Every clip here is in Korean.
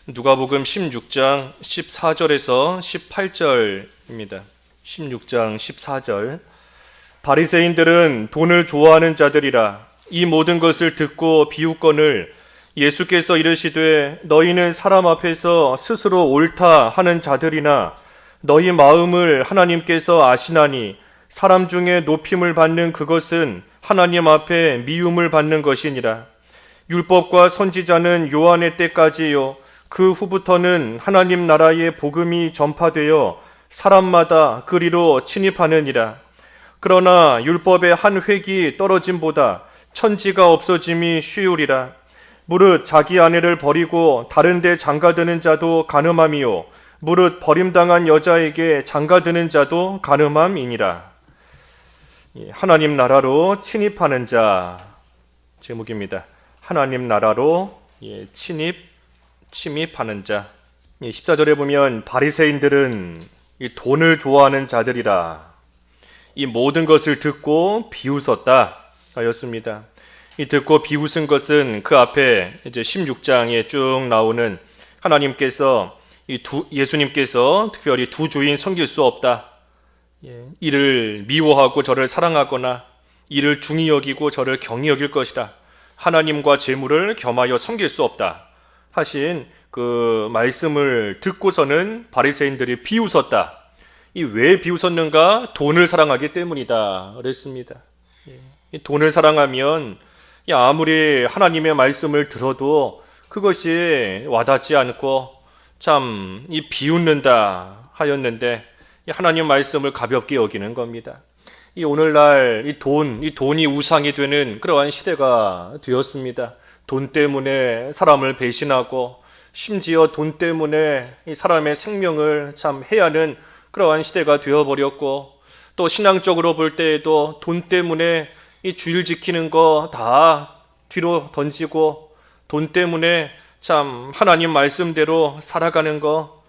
누가복음 16장 14절에서 18절입니다. 16장 14절. 바리새인들은 돈을 좋아하는 자들이라. 이 모든 것을 듣고 비웃거늘 예수께서 이르시되 너희는 사람 앞에서 스스로 옳다 하는 자들이나 너희 마음을 하나님께서 아시나니 사람 중에 높임을 받는 그것은 하나님 앞에 미움을 받는 것이니라. 율법과 선지자는 요한의 때까지요 그 후부터는 하나님 나라의 복음이 전파되어 사람마다 그리로 침입하느니라. 그러나 율법의 한 획이 떨어짐보다 천지가 없어짐이 쉬우리라. 무릇 자기 아내를 버리고 다른 데 장가드는 자도 간음함이요 무릇 버림당한 여자에게 장가드는 자도 간음함이니라. 하나님 나라로 침입하는 자 제목입니다. 하나님 나라로 침입하는 자. 14절에 보면 바리새인들은 이 돈을 좋아하는 자들이라 이 모든 것을 듣고 비웃었다 하였습니다. 이 듣고 비웃은 것은 그 앞에 이제 16장에 쭉 나오는 하나님께서 예수님께서 특별히 두 주인 섬길 수 없다. 이를 미워하고 저를 사랑하거나 이를 중히 여기고 저를 경히 여길 것이다. 하나님과 재물을 겸하여 섬길 수 없다 하신 그 말씀을 듣고서는 바리새인들이 비웃었다. 이 왜 비웃었는가? 돈을 사랑하기 때문이다 그랬습니다. 이 돈을 사랑하면 아무리 하나님의 말씀을 들어도 그것이 와닿지 않고 참 비웃는다 하였는데 하나님 말씀을 가볍게 여기는 겁니다. 이 오늘날 이 돈이 우상이 되는 그러한 시대가 되었습니다. 돈 때문에 사람을 배신하고 심지어 돈 때문에 이 사람의 생명을 참 해하는 그러한 시대가 되어버렸고 또 신앙적으로 볼 때에도 돈 때문에 이 주일 지키는 거 다 뒤로 던지고 돈 때문에 참 하나님 말씀대로 살아가는 거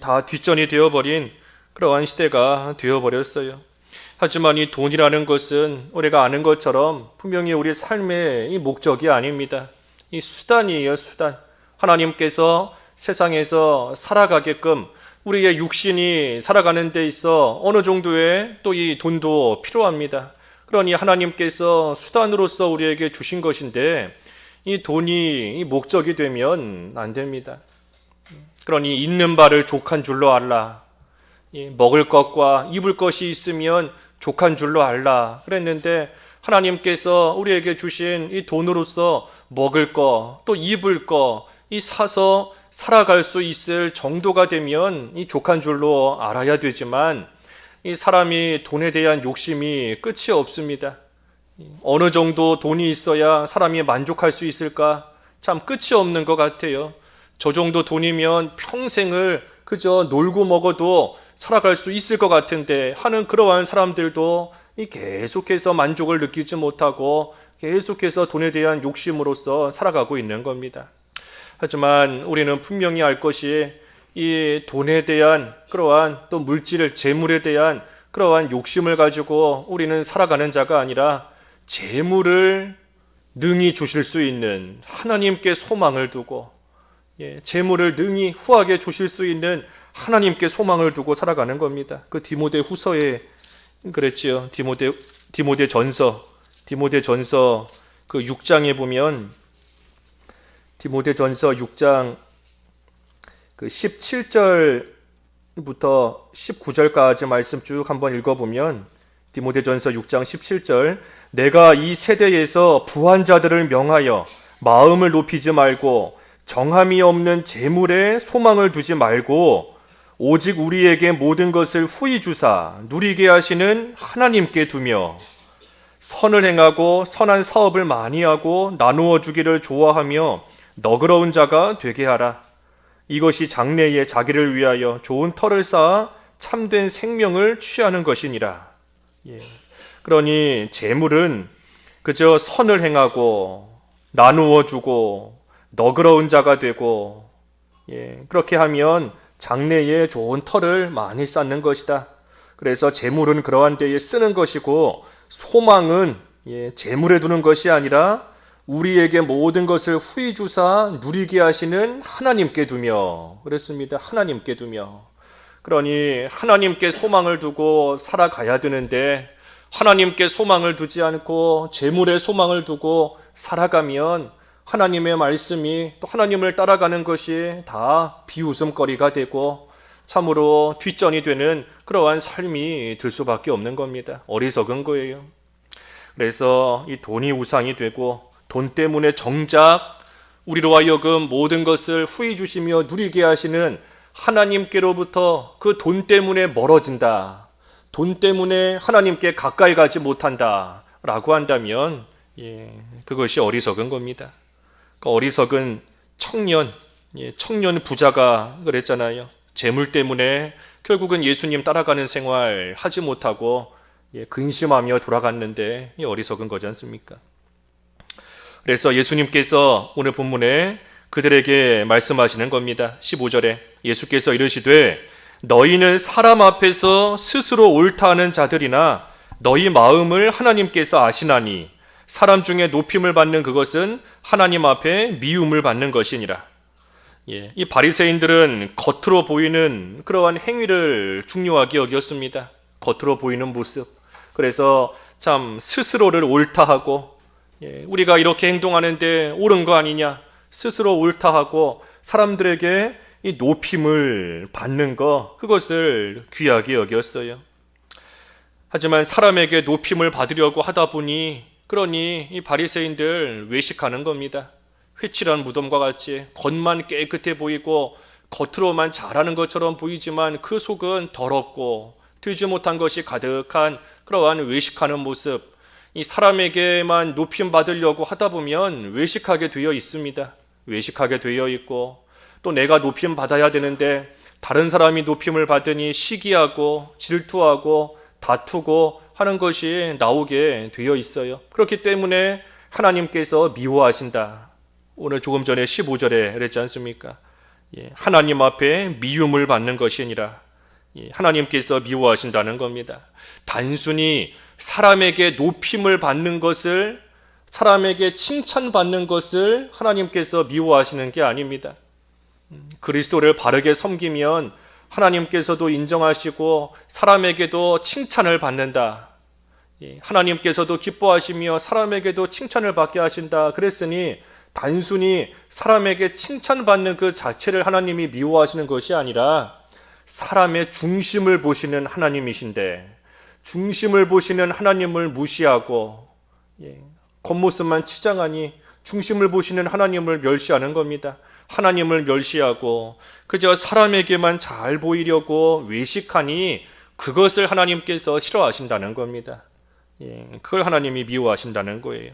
다 뒷전이 되어버린 그러한 시대가 되어버렸어요. 하지만 이 돈이라는 것은 우리가 아는 것처럼 분명히 우리 삶의 이 목적이 아닙니다. 이 수단이에요, 수단. 하나님께서 세상에서 살아가게끔 우리의 육신이 살아가는 데 있어 어느 정도의 또 이 돈도 필요합니다. 그러니 하나님께서 수단으로서 우리에게 주신 것인데 이 돈이 이 목적이 되면 안 됩니다. 그러니 있는 바를 족한 줄로 알라. 먹을 것과 입을 것이 있으면 족한 줄로 알라 그랬는데 하나님께서 우리에게 주신 이 돈으로서 먹을 거 또 입을 거 이 사서 살아갈 수 있을 정도가 되면 이 족한 줄로 알아야 되지만 이 사람이 돈에 대한 욕심이 끝이 없습니다. 어느 정도 돈이 있어야 사람이 만족할 수 있을까? 참 끝이 없는 것 같아요. 저 정도 돈이면 평생을 그저 놀고 먹어도 살아갈 수 있을 것 같은데 하는 그러한 사람들도 계속해서 만족을 느끼지 못하고 계속해서 돈에 대한 욕심으로서 살아가고 있는 겁니다. 하지만 우리는 분명히 알 것이 이 돈에 대한 그러한 또 물질, 재물에 대한 그러한 욕심을 가지고 우리는 살아가는 자가 아니라 재물을 능히 주실 수 있는 하나님께 소망을 두고 재물을 능히 후하게 주실 수 있는 하나님께 소망을 두고 살아가는 겁니다. 그 디모데 후서에 그랬지요. 디모데 전서 그 6장에 보면 디모데 전서 6장 그 17절부터 19절까지 말씀 쭉 한번 읽어보면 디모데 전서 6장 17절 내가 이 세대에서 부한 자들을 명하여 마음을 높이지 말고 정함이 없는 재물에 소망을 두지 말고 오직 우리에게 모든 것을 후히 주사 누리게 하시는 하나님께 두며 선을 행하고 선한 사업을 많이 하고 나누어 주기를 좋아하며 너그러운 자가 되게 하라. 이것이 장래에 자기를 위하여 좋은 터를 쌓아 참된 생명을 취하는 것이니라. 그러니 재물은 그저 선을 행하고 나누어 주고 너그러운 자가 되고 그렇게 하면 장래에 좋은 터를 많이 쌓는 것이다. 그래서 재물은 그러한 데에 쓰는 것이고 소망은 재물에 두는 것이 아니라 우리에게 모든 것을 후히 주사 누리게 하시는 하나님께 두며 그랬습니다. 하나님께 두며. 그러니 하나님께 소망을 두고 살아가야 되는데 하나님께 소망을 두지 않고 재물에 소망을 두고 살아가면 하나님의 말씀이 또 하나님을 따라가는 것이 다 비웃음거리가 되고 참으로 뒷전이 되는 그러한 삶이 될 수밖에 없는 겁니다. 어리석은 거예요. 그래서 이 돈이 우상이 되고 돈 때문에 정작 우리로 하여금 모든 것을 후히 주시며 누리게 하시는 하나님께로부터 그 돈 때문에 멀어진다. 돈 때문에 하나님께 가까이 가지 못한다. 라고 한다면 그것이 어리석은 겁니다. 그 어리석은 청년, 청년 부자가 그랬잖아요. 재물 때문에 결국은 예수님 따라가는 생활 하지 못하고 근심하며 돌아갔는데 어리석은 거지 않습니까? 그래서 예수님께서 오늘 본문에 그들에게 말씀하시는 겁니다. 15절에 예수께서 이르시되 너희는 사람 앞에서 스스로 옳다 하는 자들이나 너희 마음을 하나님께서 아시나니 사람 중에 높임을 받는 그것은 하나님 앞에 미움을 받는 것이니라. 이 바리새인들은 겉으로 보이는 그러한 행위를 중요하게 여겼습니다. 겉으로 보이는 모습. 그래서 참 스스로를 옳다 하고 우리가 이렇게 행동하는데 옳은 거 아니냐, 스스로 옳다 하고 사람들에게 이 높임을 받는 것, 그것을 귀하게 여겼어요. 하지만 사람에게 높임을 받으려고 하다 보니 그러니 이 바리새인들 외식하는 겁니다. 회칠한 무덤과 같이 겉만 깨끗해 보이고 겉으로만 잘하는 것처럼 보이지만 그 속은 더럽고 되지 못한 것이 가득한 그러한 외식하는 모습. 이 사람에게만 높임 받으려고 하다 보면 외식하게 되어 있습니다. 외식하게 되어 있고 또 내가 높임 받아야 되는데 다른 사람이 높임을 받으니 시기하고 질투하고 다투고 하는 것이 나오게 되어 있어요. 그렇기 때문에 하나님께서 미워하신다. 오늘 조금 전에 15절에 그랬지 않습니까? 하나님 앞에 미움을 받는 것이 아니라 하나님께서 미워하신다는 겁니다. 단순히 사람에게 높임을 받는 것을, 사람에게 칭찬받는 것을 하나님께서 미워하시는 게 아닙니다. 그리스도를 바르게 섬기면 하나님께서도 인정하시고 사람에게도 칭찬을 받는다. 하나님께서도 기뻐하시며 사람에게도 칭찬을 받게 하신다. 그랬으니 단순히 사람에게 칭찬받는 그 자체를 하나님이 미워하시는 것이 아니라 사람의 중심을 보시는 하나님이신데 중심을 보시는 하나님을 무시하고 겉모습만 치장하니 중심을 보시는 하나님을 멸시하는 겁니다. 하나님을 멸시하고 그저 사람에게만 잘 보이려고 외식하니 그것을 하나님께서 싫어하신다는 겁니다. 그걸 하나님이 미워하신다는 거예요.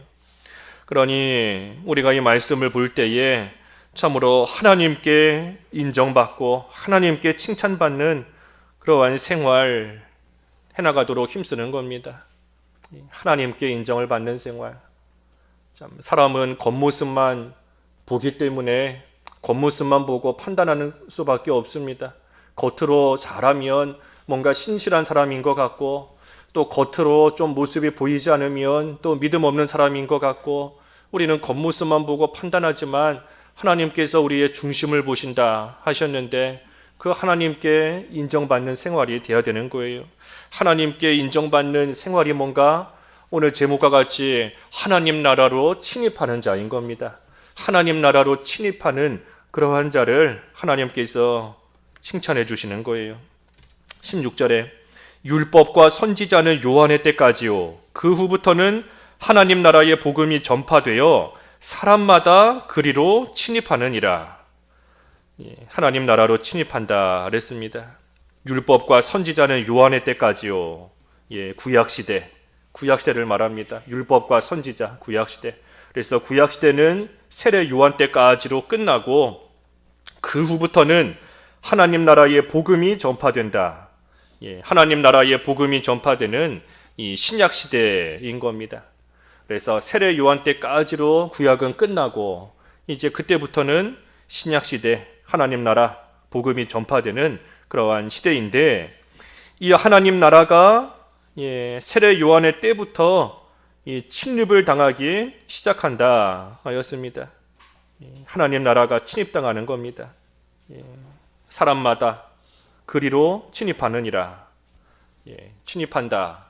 그러니 우리가 이 말씀을 볼 때에 참으로 하나님께 인정받고 하나님께 칭찬받는 그러한 생활 해나가도록 힘쓰는 겁니다. 하나님께 인정을 받는 생활. 참 사람은 겉모습만 보기 때문에 겉모습만 보고 판단하는 수밖에 없습니다. 겉으로 잘하면 뭔가 신실한 사람인 것 같고 또 겉으로 좀 모습이 보이지 않으면 또 믿음 없는 사람인 것 같고 우리는 겉모습만 보고 판단하지만 하나님께서 우리의 중심을 보신다 하셨는데 그 하나님께 인정받는 생활이 되어야 되는 거예요. 하나님께 인정받는 생활이 뭔가 오늘 제목과 같이 하나님 나라로 침입하는 자인 겁니다. 하나님 나라로 침입하는 그러한 자를 하나님께서 칭찬해 주시는 거예요. 16절에 율법과 선지자는 요한의 때까지요. 그 후부터는 하나님 나라의 복음이 전파되어 사람마다 그리로 침입하느니라. 하나님 나라로 침입한다 그랬습니다. 율법과 선지자는 요한의 때까지요. 구약시대를 말합니다. 율법과 선지자, 구약시대. 그래서 구약시대는 세례 요한 때까지로 끝나고 그 후부터는 하나님 나라의 복음이 전파된다. 하나님 나라의 복음이 전파되는 이 신약시대인 겁니다. 그래서 세례 요한 때까지로 구약은 끝나고 이제 그때부터는 신약시대, 하나님 나라 복음이 전파되는 그러한 시대인데 이 하나님 나라가 세례 요한의 때부터 이 침입을 당하기 시작한다 하였습니다. 하나님 나라가 침입당하는 겁니다. 사람마다 그리로 침입하느니라. 침입한다.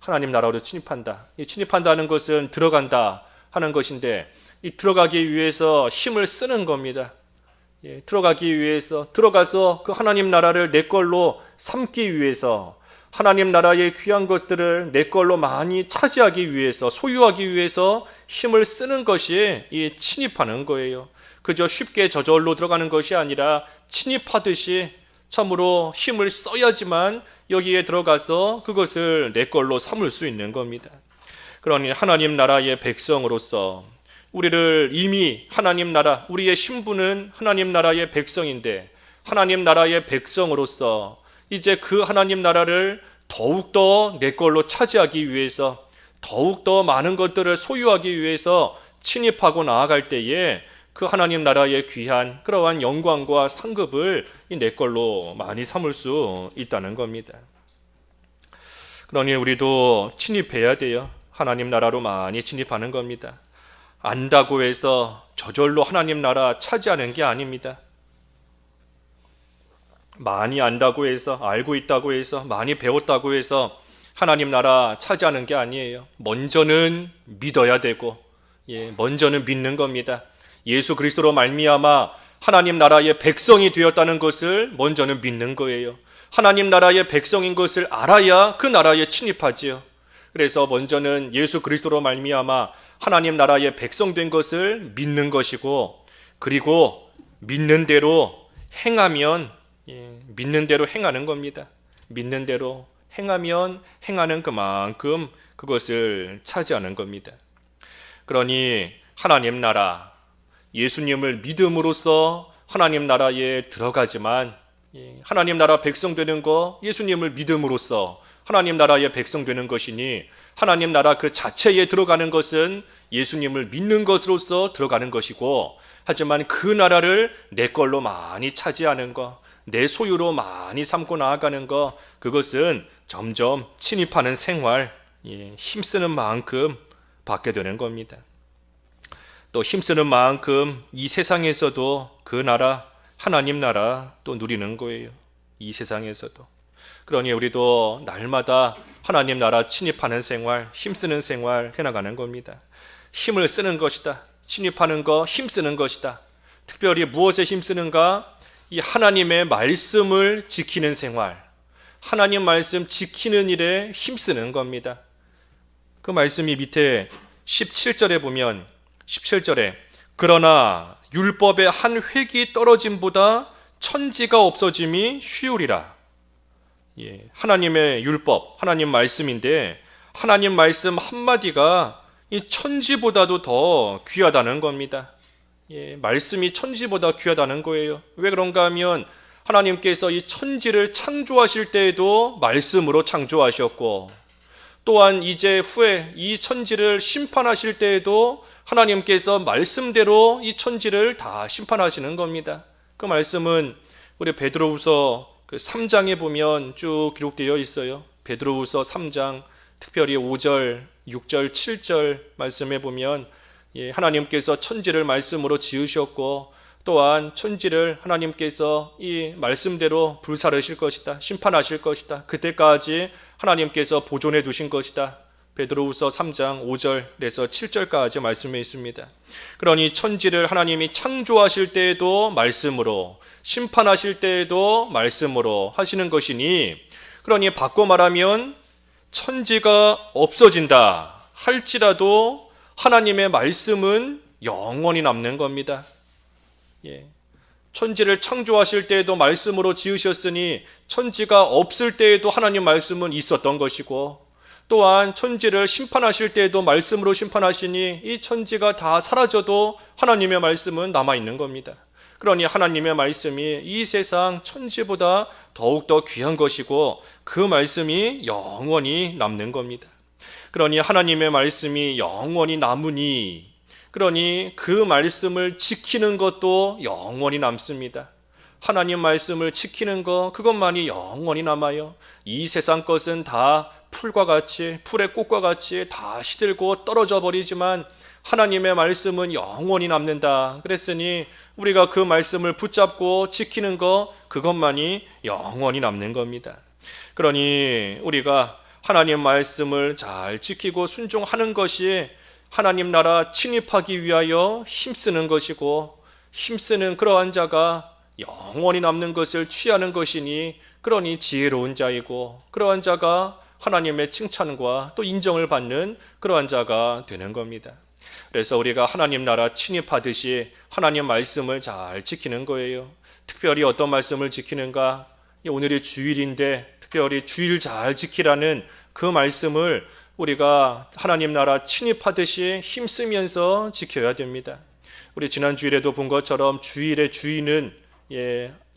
하나님 나라로 침입한다. 이 침입한다는 것은 들어간다 하는 것인데, 이 들어가기 위해서 힘을 쓰는 겁니다. 들어가기 위해서, 들어가서 그 하나님 나라를 내 걸로 삼기 위해서, 하나님 나라의 귀한 것들을 내 걸로 많이 차지하기 위해서, 소유하기 위해서 힘을 쓰는 것이 이 침입하는 거예요. 그저 쉽게 저절로 들어가는 것이 아니라 침입하듯이 참으로 힘을 써야지만 여기에 들어가서 그것을 내 걸로 삼을 수 있는 겁니다. 그러니 하나님 나라의 백성으로서 우리를 이미 하나님 나라, 우리의 신분은 하나님 나라의 백성인데, 하나님 나라의 백성으로서 이제 그 하나님 나라를 더욱더 내 걸로 차지하기 위해서, 더욱더 많은 것들을 소유하기 위해서 침입하고 나아갈 때에 그 하나님 나라의 귀한 그러한 영광과 상급을 내 걸로 많이 삼을 수 있다는 겁니다. 그러니 우리도 침입해야 돼요. 하나님 나라로 많이 침입하는 겁니다. 안다고 해서 저절로 하나님 나라 차지하는 게 아닙니다. 많이 안다고 해서, 알고 있다고 해서, 많이 배웠다고 해서 하나님 나라 차지하는 게 아니에요. 먼저는 믿어야 되고, 먼저는 믿는 겁니다. 예수 그리스도로 말미암아 하나님 나라의 백성이 되었다는 것을 먼저는 믿는 거예요. 하나님 나라의 백성인 것을 알아야 그 나라에 침입하지요. 그래서 먼저는 예수 그리스도로 말미암아 하나님 나라의 백성 된 것을 믿는 것이고, 그리고 믿는 대로 행하면, 믿는 대로 행하는 겁니다. 믿는 대로 행하면 행하는 그만큼 그것을 차지하는 겁니다. 그러니 하나님 나라, 예수님을 믿음으로써 하나님 나라에 들어가지만, 하나님 나라 백성 되는 거 예수님을 믿음으로써 하나님 나라의 백성 되는 것이니, 하나님 나라 그 자체에 들어가는 것은 예수님을 믿는 것으로서 들어가는 것이고, 하지만 그 나라를 내 걸로 많이 차지하는 것, 내 소유로 많이 삼고 나아가는 것, 그것은 점점 침입하는 생활, 힘쓰는 만큼 받게 되는 겁니다. 또 힘쓰는 만큼 이 세상에서도 그 나라, 하나님 나라 또 누리는 거예요. 이 세상에서도. 그러니 우리도 날마다 하나님 나라 침입하는 생활, 힘쓰는 생활 해나가는 겁니다. 힘을 쓰는 것이다. 침입하는 거, 힘쓰는 것이다. 특별히 무엇에 힘쓰는가? 이 하나님의 말씀을 지키는 생활, 하나님 말씀 지키는 일에 힘쓰는 겁니다. 그 말씀이 밑에 17절에 보면, 17절에 그러나 율법의 한 획이 떨어짐보다 천지가 없어짐이 쉬우리라. 하나님의 율법, 하나님 말씀인데, 하나님 말씀 한마디가 이 천지보다도 더 귀하다는 겁니다. 말씀이 천지보다 귀하다는 거예요. 왜 그런가 하면 하나님께서 이 천지를 창조하실 때에도 말씀으로 창조하셨고, 또한 이제 후에 이 천지를 심판하실 때에도 하나님께서 말씀대로 이 천지를 다 심판하시는 겁니다. 그 말씀은 우리 베드로후서 3장에 보면 쭉 기록되어 있어요. 베드로후서 3장 특별히 5절, 6절, 7절 말씀에 보면 하나님께서 천지를 말씀으로 지으셨고, 또한 천지를 하나님께서 이 말씀대로 불사르실 것이다, 심판하실 것이다, 그때까지 하나님께서 보존해 두신 것이다. 베드로후서 3장 5절에서 7절까지 말씀해 있습니다. 그러니 천지를 하나님이 창조하실 때에도 말씀으로, 심판하실 때에도 말씀으로 하시는 것이니, 그러니 바꿔 말하면 천지가 없어진다 할지라도 하나님의 말씀은 영원히 남는 겁니다. 천지를 창조하실 때에도 말씀으로 지으셨으니 천지가 없을 때에도 하나님 말씀은 있었던 것이고, 또한 천지를 심판하실 때에도 말씀으로 심판하시니 이 천지가 다 사라져도 하나님의 말씀은 남아있는 겁니다. 그러니 하나님의 말씀이 이 세상 천지보다 더욱더 귀한 것이고, 그 말씀이 영원히 남는 겁니다. 그러니 하나님의 말씀이 영원히 남으니, 그러니 그 말씀을 지키는 것도 영원히 남습니다. 하나님 말씀을 지키는 것, 그것만이 영원히 남아요. 이 세상 것은 다 풀과 같이, 풀의 꽃과 같이 다 시들고 떨어져 버리지만 하나님의 말씀은 영원히 남는다. 그랬으니 우리가 그 말씀을 붙잡고 지키는 것, 그것만이 영원히 남는 겁니다. 그러니 우리가 하나님 말씀을 잘 지키고 순종하는 것이 하나님 나라 침입하기 위하여 힘쓰는 것이고, 힘쓰는 그러한 자가 영원히 남는 것을 취하는 것이니, 그러니 지혜로운 자이고, 그러한 자가 하나님의 칭찬과 또 인정을 받는 그러한 자가 되는 겁니다. 그래서 우리가 하나님 나라 침입하듯이 하나님 말씀을 잘 지키는 거예요. 특별히 어떤 말씀을 지키는가? 오늘이 주일인데 특별히 주일 잘 지키라는 그 말씀을 우리가 하나님 나라 침입하듯이 힘쓰면서 지켜야 됩니다. 우리 지난 주일에도 본 것처럼 주일의 주인은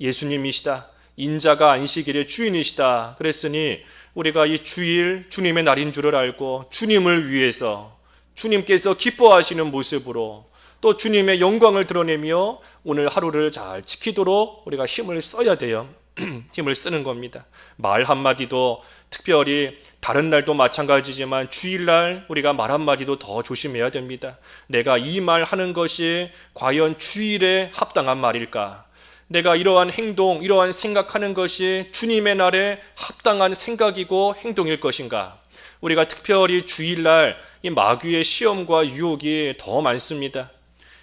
예수님이시다. 인자가 안식일의 주인이시다. 그랬으니 우리가 이 주일 주님의 날인 줄을 알고 주님을 위해서 주님께서 기뻐하시는 모습으로 또 주님의 영광을 드러내며 오늘 하루를 잘 지키도록 우리가 힘을 써야 돼요. 힘을 쓰는 겁니다. 말 한마디도 특별히 다른 날도 마찬가지지만 주일날 우리가 말 한마디도 더 조심해야 됩니다. 내가 이 말 하는 것이 과연 주일에 합당한 말일까? 내가 이러한 행동, 이러한 생각하는 것이 주님의 날에 합당한 생각이고 행동일 것인가? 우리가 특별히 주일날 이 마귀의 시험과 유혹이 더 많습니다.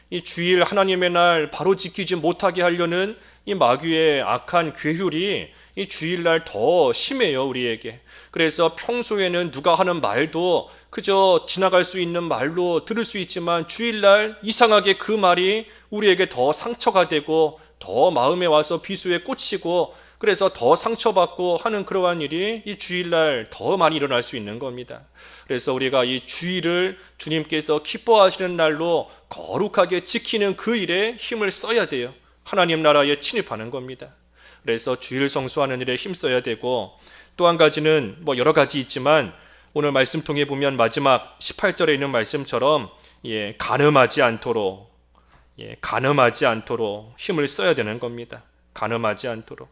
이 주일 하나님의 날 바로 지키지 못하게 하려는 이 마귀의 악한 괴율이 이 주일날 더 심해요, 우리에게. 그래서 평소에는 누가 하는 말도 그저 지나갈 수 있는 말로 들을 수 있지만 주일날 이상하게 그 말이 우리에게 더 상처가 되고 더 마음에 와서 비수에 꽂히고 그래서 더 상처받고 하는 그러한 일이 이 주일날 더 많이 일어날 수 있는 겁니다. 그래서 우리가 이 주일을 주님께서 기뻐하시는 날로 거룩하게 지키는 그 일에 힘을 써야 돼요. 하나님 나라에 침입하는 겁니다. 그래서 주일 성수하는 일에 힘써야 되고, 또 한 가지는 여러 가지 있지만 오늘 말씀 통해 보면 마지막 18절에 있는 말씀처럼 간음하지 않도록 힘을 써야 되는 겁니다. 간음하지 않도록.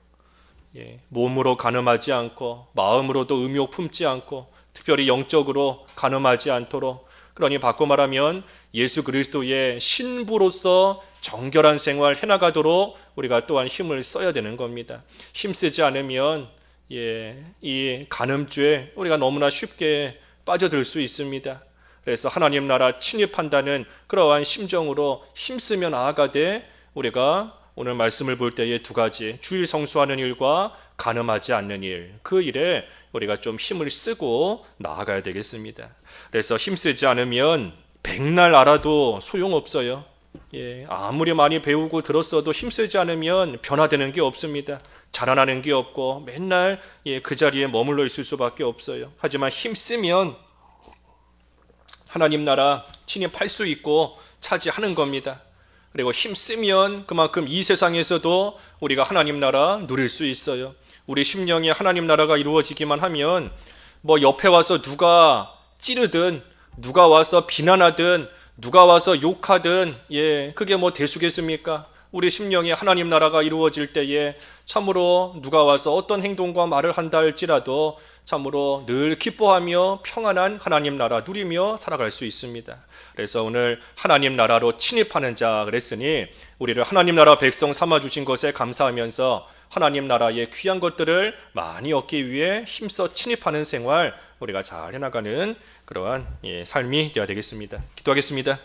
몸으로 간음하지 않고 마음으로도 음욕 품지 않고 특별히 영적으로 간음하지 않도록, 그러니 바꿔 말하면 예수 그리스도의 신부로서 정결한 생활 해나가도록 우리가 또한 힘을 써야 되는 겁니다. 힘쓰지 않으면 이 간음죄에 우리가 너무나 쉽게 빠져들 수 있습니다. 그래서 하나님 나라 침입한다는 그러한 심정으로 힘쓰며 나아가되 우리가 오늘 말씀을 볼 때에 두 가지, 주일 성수하는 일과 간음하지 않는 일, 그 일에 우리가 좀 힘을 쓰고 나아가야 되겠습니다. 그래서 힘쓰지 않으면 백날 알아도 소용없어요. 아무리 많이 배우고 들었어도 힘쓰지 않으면 변화되는 게 없습니다. 자라나는 게 없고 맨날 그 자리에 머물러 있을 수밖에 없어요. 하지만 힘쓰면 하나님 나라 침입할 수 있고 차지하는 겁니다. 그리고 힘쓰면 그만큼 이 세상에서도 우리가 하나님 나라 누릴 수 있어요. 우리 심령에 하나님 나라가 이루어지기만 하면 옆에 와서 누가 찌르든 누가 와서 비난하든 누가 와서 욕하든 그게 대수겠습니까? 우리 심령에 하나님 나라가 이루어질 때에 참으로 누가 와서 어떤 행동과 말을 한다 할지라도 참으로 늘 기뻐하며 평안한 하나님 나라 누리며 살아갈 수 있습니다. 그래서 오늘 하나님 나라로 침입하는 자 그랬으니 우리를 하나님 나라 백성 삼아주신 것에 감사하면서 하나님 나라의 귀한 것들을 많이 얻기 위해 힘써 침입하는 생활 우리가 잘 해나가는 그러한 삶이 되어야 되겠습니다. 기도하겠습니다.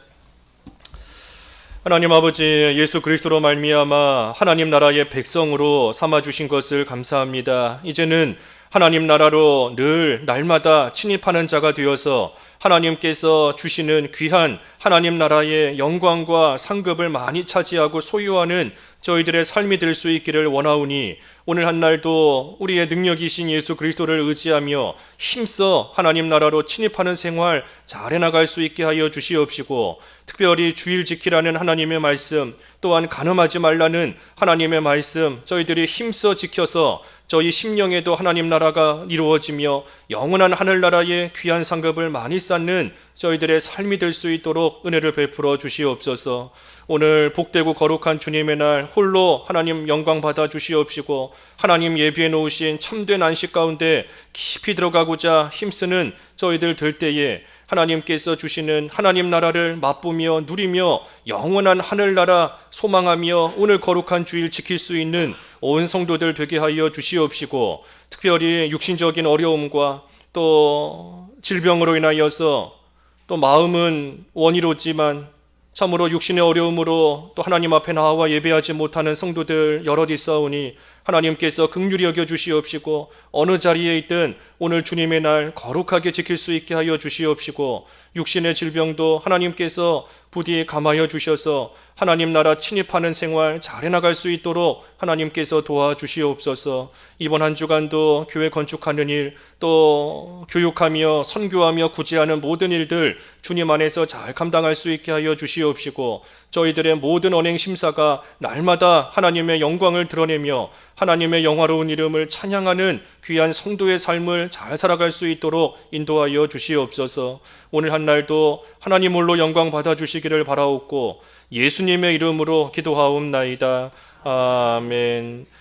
하나님 아버지, 예수 그리스도로 말미암아 하나님 나라의 백성으로 삼아주신 것을 감사합니다. 이제는 하나님 나라로 늘 날마다 침입하는 자가 되어서 하나님께서 주시는 귀한 하나님 나라의 영광과 상급을 많이 차지하고 소유하는 저희들의 삶이 될 수 있기를 원하오니 오늘 한날도 우리의 능력이신 예수 그리스도를 의지하며 힘써 하나님 나라로 침입하는 생활 잘 해나갈 수 있게 하여 주시옵시고, 특별히 주일 지키라는 하나님의 말씀, 또한 간음하지 말라는 하나님의 말씀 저희들이 힘써 지켜서 저희 심령에도 하나님 나라가 이루어지며 영원한 하늘나라의 귀한 상급을 많이 쌓는 저희들의 삶이 될 수 있도록 은혜를 베풀어 주시옵소서. 오늘 복되고 거룩한 주님의 날 홀로 하나님 영광 받아 주시옵시고 하나님 예비해 놓으신 참된 안식 가운데 깊이 들어가고자 힘쓰는 저희들 될 때에 하나님께서 주시는 하나님 나라를 맛보며 누리며 영원한 하늘나라 소망하며 오늘 거룩한 주일 지킬 수 있는 온 성도들 되게 하여 주시옵시고, 특별히 육신적인 어려움과 또 질병으로 인하여서 또 마음은 원이로지만 참으로 육신의 어려움으로 또 하나님 앞에 나와 예배하지 못하는 성도들 여럿 있사오니 하나님께서 긍휼히 여겨 주시옵시고 어느 자리에 있든 오늘 주님의 날 거룩하게 지킬 수 있게 하여 주시옵시고, 육신의 질병도 하나님께서 부디 감하여 주셔서 하나님 나라 침입하는 생활 잘 해나갈 수 있도록 하나님께서 도와주시옵소서. 이번 한 주간도 교회 건축하는 일, 또 교육하며 선교하며 구제하는 모든 일들 주님 안에서 잘 감당할 수 있게 하여 주시옵시고, 저희들의 모든 언행 심사가 날마다 하나님의 영광을 드러내며 하나님의 영화로운 이름을 찬양하는 귀한 성도의 삶을 잘 살아갈 수 있도록 인도하여 주시옵소서. 오늘 한 날도 하나님 홀로 영광 받아주시기를 바라옵고 예수님의 이름으로 기도하옵나이다. 아멘.